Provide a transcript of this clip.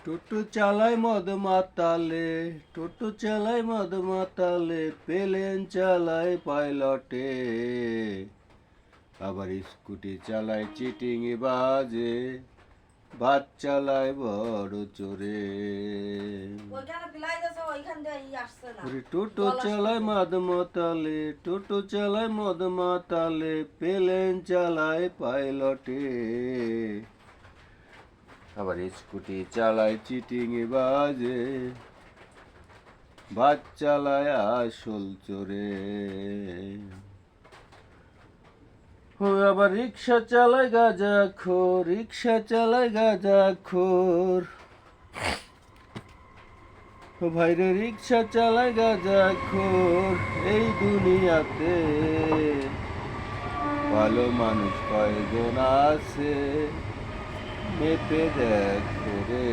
টোটো চালায় মদ মাতালে, টোটো চালায় মদ মাতালে, প্লেন চালায় পাইলটে, আবার স্কুটি চালায় চিটিং বাজে, ভাত চালায় বড় চোরে। টোটো চালায় মদ মাতালে, টোটো চালায় মদ মাতালে, প্লেন চালায় পাইলটে, আবার স্কুটি চালায় চিটিং বাজে, ভাত চালায় আসল চোরে। আবার রিক্সা চালায় গাঁজা খোর, রিক্সা চালায় গাঁজা খোর, ভাইরে রিক্সা চালায় গাঁজা খোর। এই দুনিয়াতে ভালো মানুষ কয়জন আছে, মেপে দেখো রে।